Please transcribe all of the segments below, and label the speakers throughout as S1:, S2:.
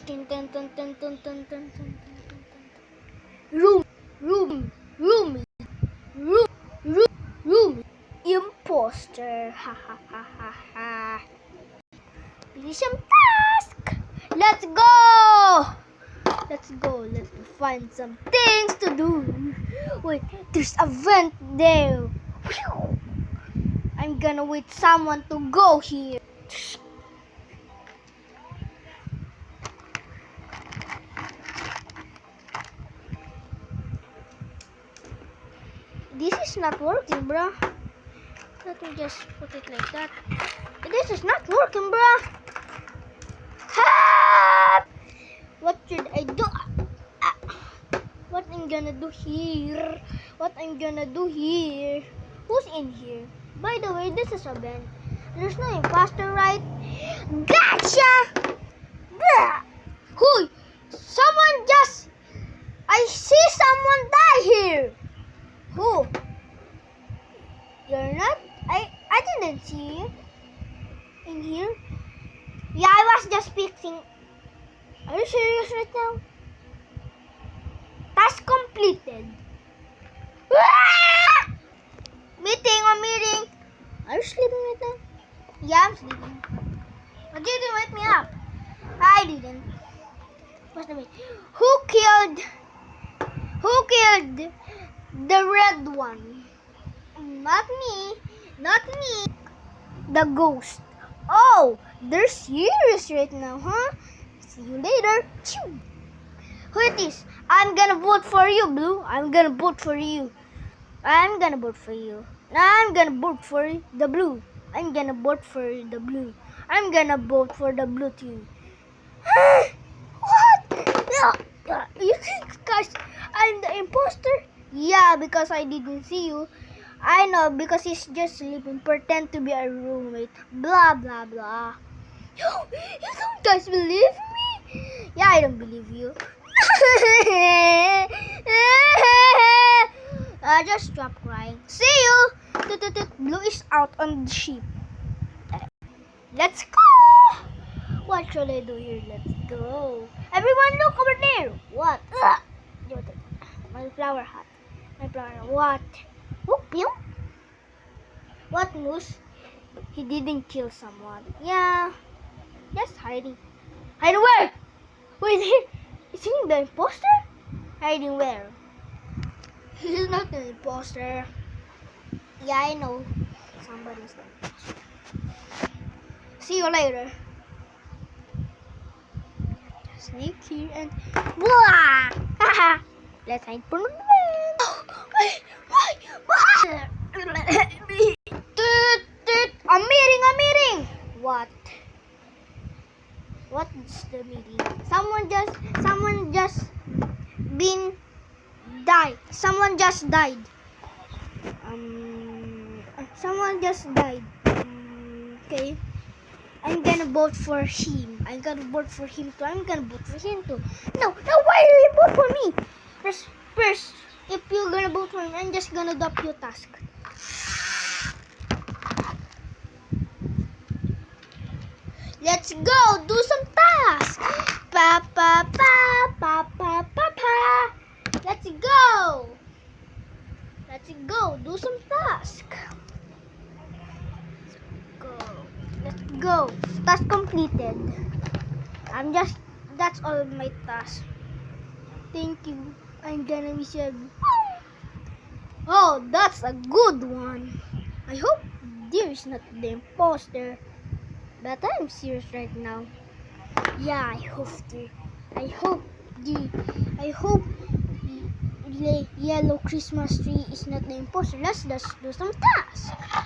S1: Tin, tin, tin, tin, tin, tin, tin, tin, tin, tin. Room, room, room, room, room, room. Imposter. Ha ha ha ha ha. Finish some task. Let's go. Let's go. Let's find some things to do. Wait, there's a vent there. Whew. I'm gonna wait someone to go here. This is not working, bruh. Let me just put it like that. This is not working, bruh. Help! What should I do? What I'm gonna do here? What I'm gonna do here? Who's in here? By the way, this is a vent. There's no imposter, right? Gotcha! Bruh! Who? Someone just... I see someone die here! Who? You're not? I didn't see you in here. Yeah, I was just fixing. Are you serious right now? Task completed. Ah! Meeting or meeting? Are you sleeping right now? Yeah, I'm sleeping. But you didn't wake me up. I didn't. What's the meeting? Who killed the red one? Not me. Not me. The ghost. Oh, they're serious right now, huh? See you later. Phew. Who it is? I'm gonna vote for you, Blue. I'm gonna vote for you. I'm gonna vote for you. I'm gonna vote for the blue. I'm gonna vote for the blue. I'm gonna vote for the blue too. What? You think, guys, I'm the imposter? Yeah, because I didn't see you. I know, because he's just sleeping. Pretend to be a roommate. Blah, blah, blah. You don't guys believe me? Yeah, I don't believe you. Just stop crying. See you. Blue is out on the ship. Let's go. What should I do here? Let's go. Everyone look over there. What? My flower hat. My flower. What? Whoop you. What news? He didn't kill someone. Yeah. Just hiding. Hiding where? Wait, is he the imposter? Hiding where? He's not the imposter. Yeah, I know. Somebody's the imposter. See you later. Sneak here and blah! Haha! Let's hide for a minute. Why? A meeting! What? What's the meeting? Someone just been died. Someone just died. Someone just died. Okay. I'm gonna vote for him. I'm gonna vote for him too. I'm gonna vote for him too. No, why do you vote for me? First, if you're gonna vote for me, I'm just gonna drop your task. Let's go, do some tasks. Pa pa pa pa pa pa pa. Let's go. Let's go, do some tasks. Let's go. Task completed. That's all my tasks. Thank you. I'm gonna miss you. Oh, that's a good one. I hope there is not the imposter. But I'm serious right now. Yeah, I hope the yellow Christmas tree is not the imposter. Let's just do some tasks. I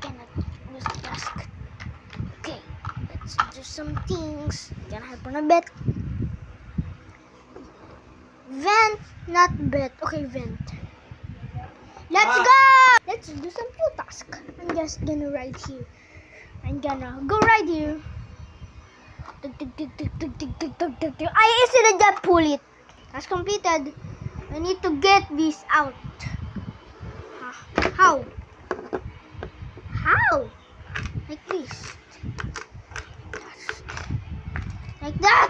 S1: cannot do some task. Okay, let's do some things. Can I have on a bet? Vent, not bet. Okay, vent. Let's go! Let's do some few tasks. I'm just gonna ride here. I'm gonna go right here. I easily just pull it. That's completed. I need to get this out. How? Like this. Like that.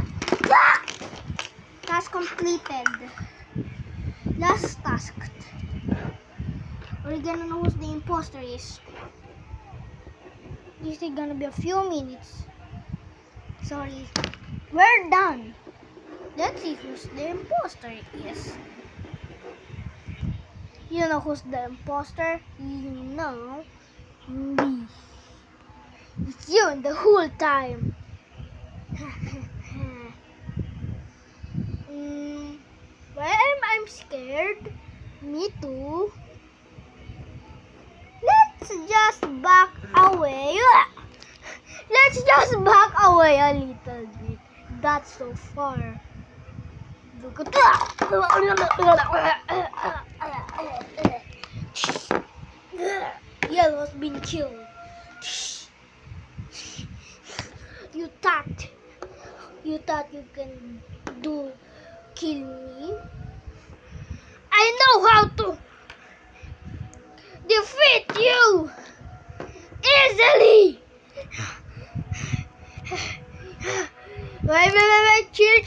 S1: Task completed. Last task. We're gonna know who the imposter is. This is gonna be a few minutes. Sorry. We're done. Let's see who's the imposter is. You know who's the imposter? You know me. It's you the whole time. Why I'm scared? Me too. Let's just back away. Let's just back away a little bit. That's so far. Look at that. Yellow's been killed. You thought you can kill me? I know how to defeat you easily. Wait, chill.